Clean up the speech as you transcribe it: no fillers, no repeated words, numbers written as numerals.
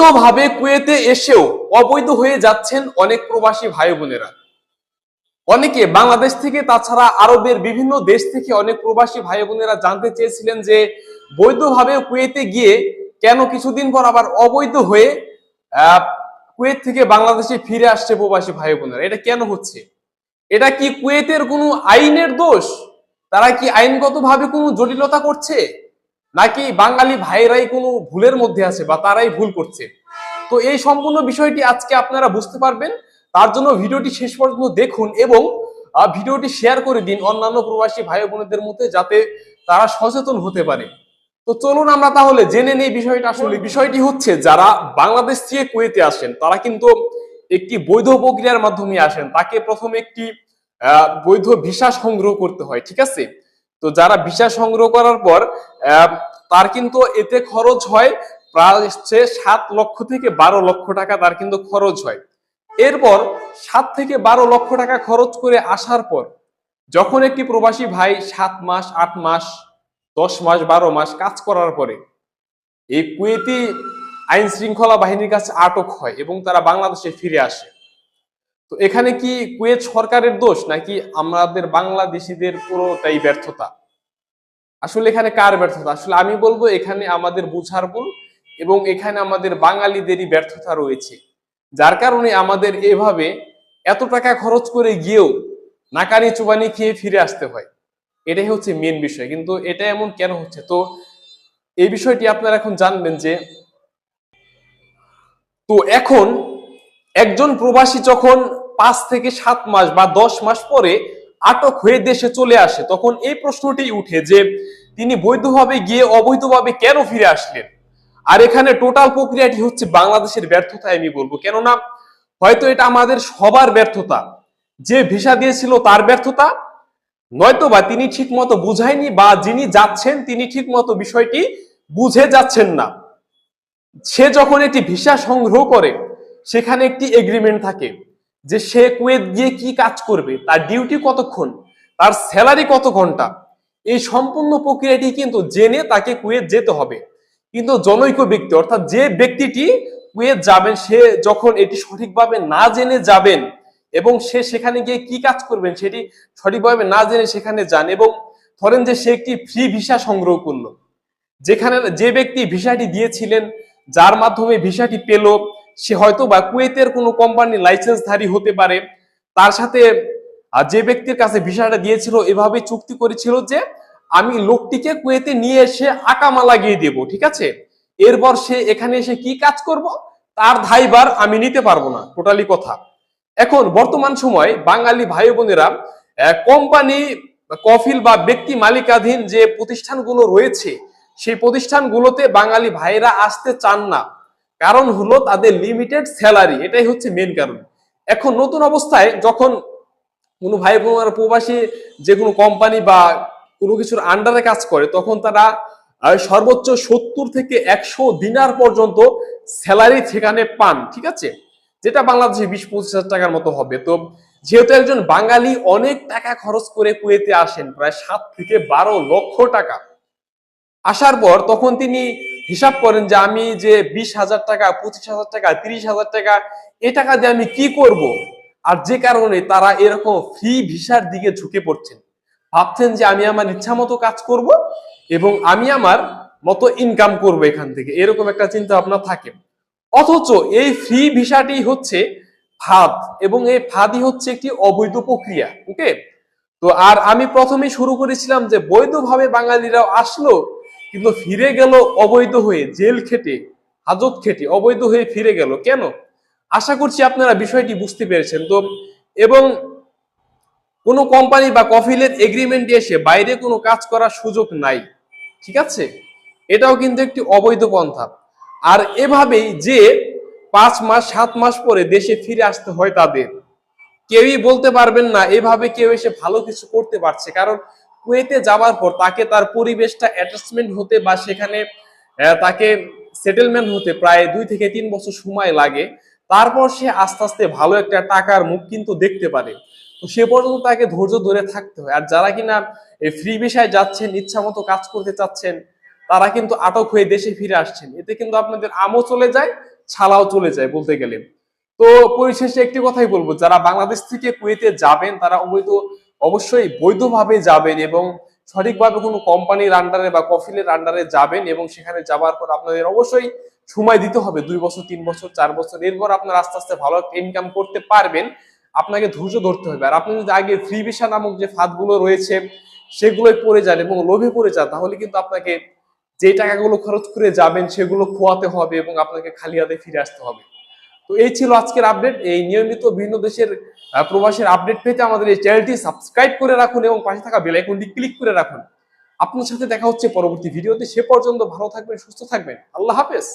বৈধভাবে কুয়েতে এসেও অবৈধ হয়ে যাচ্ছেন অনেক প্রবাসী ভাই বোনেরা। অনেকে বাংলাদেশ থেকে তাছাড়া আরবের বিভিন্ন দেশ থেকে অনেক প্রবাসী ভাই বোনেরা জানতে চেয়েছিলেন যে বৈধভাবে কুয়েতে গিয়ে কেন কিছুদিন পর আবার অবৈধ হয়ে কুয়েত থেকে বাংলাদেশে ফিরে আসছে প্রবাসী ভাই বোনেরা। এটা কেন হচ্ছে? এটা কি কুয়েতের কোনো আইনের দোষ? তারা কি আইনগতভাবে কোনো জটিলতা করছে, নাকি বাঙালি ভাইরাই কোনো ভুলের মধ্যে আছে বা তারাই ভুল করছে? তো এই সম্পূর্ণ বিষয়টি আজকে আপনারা বুঝতে পারবেন। তার জন্য ভিডিওটি শেষ পর্যন্ত দেখুন এবং ভিডিওটি শেয়ার করে দিন অন্যান্য প্রবাসী ভাই বোনদের মধ্যে, যাতে তারা সচেতন হতে পারে। তো চলুন আমরা তাহলে জেনে নেই বিষয়টা। আসলে বিষয়টি হচ্ছে, যারা বাংলাদেশ থেকে কুয়েতে আসেন তারা কিন্তু একটি বৈধ প্রক্রিয়ার মাধ্যমে আসেন। তাকে প্রথমে একটি বৈধ ভিসা সংগ্রহ করতে হয়, ঠিক আছে? তো যারা ভিসা সংগ্রহ করার পর তার কিন্তু এতে খরচ হয় প্রায় 7 লক্ষ থেকে 12 লক্ষ টাকা তার কিন্তু খরচ হয়। এরপর 7 থেকে 12 লক্ষ টাকা খরচ করে আসার পর যখন একটি প্রবাসী ভাই 7 মাস 8 মাস 10 মাস 12 মাস কাজ করার পরে এই কুয়েতি আইন শৃঙ্খলা বাহিনীর কাছে আটক হয় এবং তারা বাংলাদেশে ফিরে আসে, তো এখানে কি কুয়েত সরকারের দোষ, নাকি আমাদের বাংলাদেশিদের পুরোটাই ব্যর্থতা? আসলে এখানে কার ব্যর্থতা? আসলে আমি বলবো এখানে আমাদের বুঝার ভুল এবং এখানে আমাদের বাঙালিদেরই ব্যর্থতা রয়েছে, যার কারণে আমাদের এভাবে এত টাকা খরচ করে গিয়েও নাকানি চুবানি খেয়ে ফিরে আসতে হয়। এটাই হচ্ছে মেন বিষয়। কিন্তু এটা এমন কেন হচ্ছে? তো এই বিষয়টি আপনারা এখন জানবেন যে, তো এখন একজন প্রবাসী যখন 5 থেকে 7 মাস বা 10 মাস পরে আটক হয়ে দেশে চলে আসে, তখন এই প্রশ্নটি উঠে যে তিনি বৈধভাবে গিয়ে অবৈধভাবে কেন ফিরে আসলেন? আর এখানে টোটাল প্রক্রিয়াটি হচ্ছে বাংলাদেশের ব্যর্থতা আমি বলবো। কেননা হয়তো এটা আমাদের সবার ব্যর্থতা, যে ভিসা দিয়েছিল তার ব্যর্থতা, নয়তো বা তিনি ঠিক মতো বুঝায়নি, বা যিনি যাচ্ছেন তিনি ঠিক মতো বিষয়টি বুঝে যাচ্ছেন না। সে যখন একটি ভিসা সংগ্রহ করে সেখানে একটি এগ্রিমেন্ট থাকে যে সে কুয়েত গিয়ে কি কাজ করবে, তার ডিউটি কতক্ষণ, তার স্যালারি কত ঘন্টা, এই সম্পূর্ণ প্রক্রিয়াটি কিন্তু জেনে তাকে কুয়েত যেতে হবে। কিন্তু জনৈক ব্যক্তি, অর্থাৎ যে ব্যক্তিটি কুয়েত যাবেন, সে যখন এটি সঠিকভাবে না জেনে যাবেন এবং সে সেখানে গিয়ে কি কাজ করবেন সেটি সঠিকভাবে না জেনে সেখানে যান, এবং ধরেন যে সে একটি ফ্রি ভিসা সংগ্রহ করলো, যেখানে যে ব্যক্তি ভিসাটি দিয়েছিলেন, যার মাধ্যমে ভিসাটি পেল, সে হয়তো বা কুয়েতের কোনো কোম্পানির লাইসেন্সধারী হতে পারে। তার সাথে যে ব্যক্তির কাছে ভিসাটা দিয়েছিল এভাবে চুক্তি করেছিল যে আমি লোকটিকে কুয়েতে নিয়ে এসে আকামা লাগিয়ে দেব, ঠিক আছে? এরপর সে এখানে এসে কি কাজ করব তার দায়ভার আমি নিতে পারবো না, টোটালি কথা। এখন বর্তমান সময় বাঙালি ভাই বোনেরা কোম্পানি, কফিল বা ব্যক্তি মালিকাধীন যে প্রতিষ্ঠানগুলো রয়েছে সেই প্রতিষ্ঠানগুলোতে বাঙালি ভাইরা আসতে চান না। কারণ হলো তাদের লিমিটেড স্যালারি, এটাই হচ্ছে মেন কারণ। এখন নতুন অবস্থায় যখন কোনো ভাই বোনেরা প্রবাসী যে কোনো কোম্পানি বা কোনো কিছুর আন্ডারে কাজ করে, তখন তারা সর্বোচ্চ 70 থেকে 100 দিনার পর্যন্ত স্যালারি সেখানে পান, ঠিক আছে? যেটা বাংলাদেশে 20-25 হাজার টাকার মতো হবে। তো যেহেতু একজন বাঙালি অনেক টাকা খরচ করে কুয়েতে আসেন, প্রায় 7 থেকে 12 লক্ষ টাকা, আসার পর তখন তিনি হিসাব করেন যে আমি যে 20,000 টাকা, 25,000 টাকা, 30,000 টাকা, এ টাকা দিয়ে আমি কি করব? আর যে কারণে তারা এরকম ফ্রি ভিসার দিকে ঝুঁকে পড়ছেন, ভাবছেন যে আমি আমার ইচ্ছা মতো কাজ করব এবং আমি আমার মতো ইনকাম করব এখান থেকে, এরকম একটা চিন্তা ভাবনা থাকে। অথচ এই ফ্রি ভিসাটি হচ্ছে ফাঁদ, এবং এই ফাঁদই হচ্ছে একটি অবৈধ প্রক্রিয়া। ওকে, তো আর আমি প্রথমেই শুরু করেছিলাম যে বৈধভাবে বাঙালিরাও আসলো, কিন্তু ফিরে গেল অবৈধ হয়ে, জেল খেটে, হাজত খেটে অবৈধ হয়ে ফিরে গেল কেন? আশা করছি আপনারা বিষয়টি বুঝতে পেরেছেন। তো এবং কোনো কোম্পানি বা কফিলের এগ্রিমেন্টে এসে বাইরে কোনো কাজ করার সুযোগ নাই, ঠিক আছে? এটাও কিন্তু একটি অবৈধ পন্থা। আর এভাবেই যে 5 মাস 7 মাস পরে দেশে ফিরে আসতে হয় তাদের, কেউই বলতে পারবেন না এভাবে কেউ এসে ভালো কিছু করতে পারছে। কারণ কুয়েতে যাওয়ার পর তাকে তার পরিবেশটা অ্যাডজাস্টমেন্ট হতে বা সেখানে তাকে সেটেলমেন্ট হতে প্রায় 2 থেকে 3 বছর সময় লাগে। তারপর সে আস্তে আস্তে ভালো একটা টাকার মুখ কিন্তু দেখতে পারে। তো সে পর্যন্ত তাকে ধৈর্য ধরে থাকতে হয়। আর যারা কিনা এই ফ্রি ভিসায় যাচ্ছেন, ইচ্ছা মতো কাজ করতে চাচ্ছেন, তারা কিন্তু আটক হয়ে দেশে ফিরে আসছেন। এতে কিন্তু আপনাদের আমও চলে যায়, ছালাও চলে যায় বলতে গেলে। তো পরিশেষে একটি কথাই বলবো, যারা বাংলাদেশ থেকে কুয়েতে যাবেন তারা অবশ্যই বৈধভাবে যাবেন এবং সঠিকভাবে কোনো কোম্পানির আন্ডারে বা কফিলের আন্ডারে যাবেন, এবং সেখানে যাওয়ার পর আপনাদের অবশ্যই সময় দিতে হবে, 2 বছর 3 বছর 4 বছর, এরপর আপনারা আস্তে আস্তে ভালো একটা ইনকাম করতে পারবেন। আপনাকে ধৈর্য ধরতে হবে। আর আপনি যদি আগে ফ্রি ভিসা নামক যে ফাঁদগুলো রয়েছে সেগুলোই পড়ে যান এবং লোভে পড়ে যান, তাহলে কিন্তু আপনাকে যে টাকাগুলো খরচ করে যাবেন সেগুলো খোয়াতে হবে এবং আপনাকে খালি হাতে ফিরে আসতে হবে। তো এই ছিল আজকের আপডেট। এই নিয়মিত বিভিন্ন দেশের প্রবাসের আপডেট পেতে আমাদের এই চ্যানেলটি সাবস্ক্রাইব করে রাখুন এবং পাশে থাকা বেল আইকনটি ক্লিক করে রাখুন। আপনার সাথে দেখা হচ্ছে পরবর্তী ভিডিওতে। সে পর্যন্ত ভালো থাকবেন, সুস্থ থাকবেন। আল্লাহ হাফেজ।